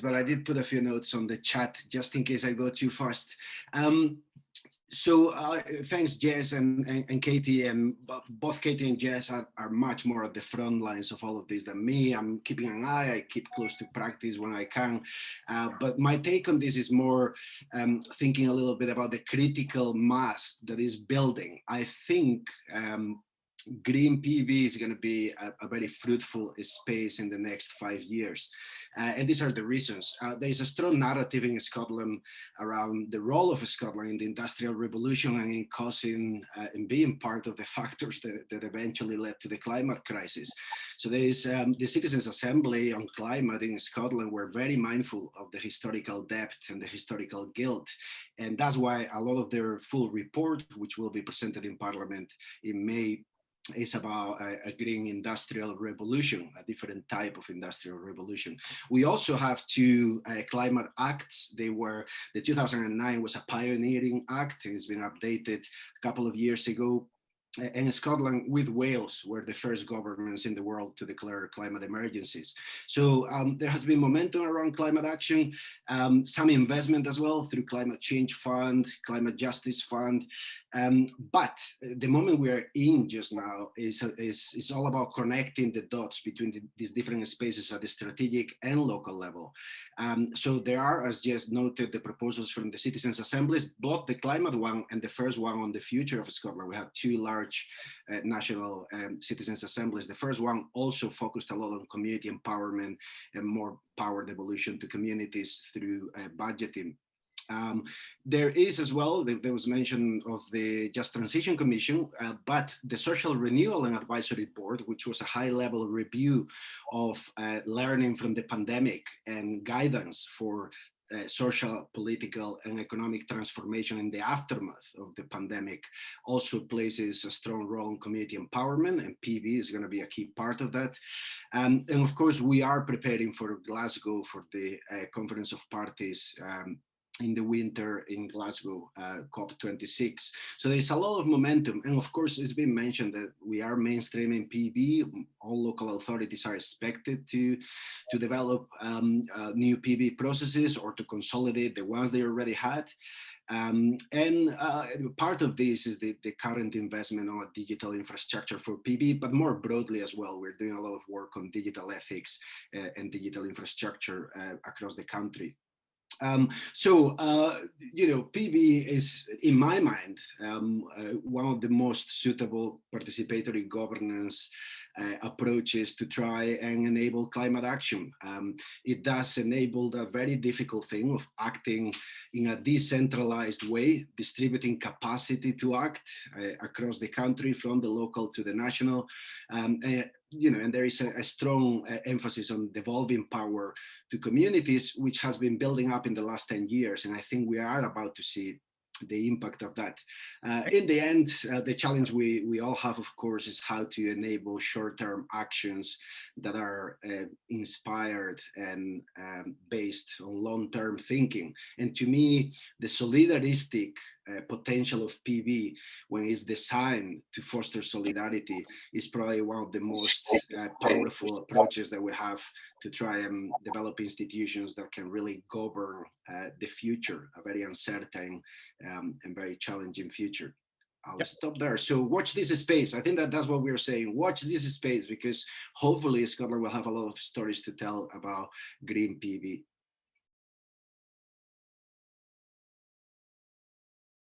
but I did put a few notes on the chat just in case I go too fast. So thanks, Jess and Katie, and both Katie and Jess are much more at the front lines of all of this than me. I'm keeping an eye, I keep close to practice when I can. But my take on this is more thinking a little bit about the critical mass that is building. I think green PV is going to be a very fruitful space in the next 5 years. And these are the reasons. There is a strong narrative in Scotland around the role of Scotland in the Industrial Revolution and in causing and being part of the factors that eventually led to the climate crisis. So there is the Citizens' Assembly on Climate in Scotland were very mindful of the historical debt and the historical guilt. And that's why a lot of their full report, which will be presented in Parliament in May, is about a green industrial revolution, a different type of industrial revolution. We also have two climate acts. They were, the 2009 was a pioneering act. It's been updated a couple of years ago. And Scotland with Wales were the first governments in the world to declare climate emergencies. So there has been momentum around climate action, some investment as well through Climate Change Fund, Climate Justice Fund. But the moment we are in just now is all about connecting the dots between these different spaces at the strategic and local level. So there are, as just noted, the proposals from the Citizens' Assemblies, both the climate one and the first one on the future of Scotland. We have two large national citizens' assemblies. The first one also focused a lot on community empowerment and more power devolution to communities through budgeting. There is as well, there was mention of the Just Transition Commission, but the Social Renewal and Advisory Board, which was a high-level review of learning from the pandemic and guidance for social, political, and economic transformation in the aftermath of the pandemic, also places a strong role in community empowerment, and PV is going to be a key part of that. And of course, we are preparing for Glasgow for the Conference of Parties in the winter in Glasgow, COP26. So there's a lot of momentum. And of course, it's been mentioned that we are mainstreaming PV. All local authorities are expected to develop new PV processes or to consolidate the ones they already had. Part of this is the current investment on a digital infrastructure for PV, but more broadly as well, we're doing a lot of work on digital ethics and digital infrastructure across the country. PV is, in my mind, one of the most suitable participatory governance approaches to try and enable climate action. It does enable the very difficult thing of acting in a decentralized way, distributing capacity to act across the country from the local to the national. And there is a strong emphasis on devolving power to communities, which has been building up in the last 10 years. And I think we are about to see the impact of that. In the end, the challenge we all have, of course, is how to enable short-term actions that are inspired and based on long-term thinking. And to me, the solidaristic potential of PV, when it's designed to foster solidarity, is probably one of the most powerful approaches that we have to try and develop institutions that can really govern the future, a very uncertain and very challenging future. I'll stop there. So watch this space. I think that's what we're saying. Watch this space, because hopefully Scotland will have a lot of stories to tell about green PV.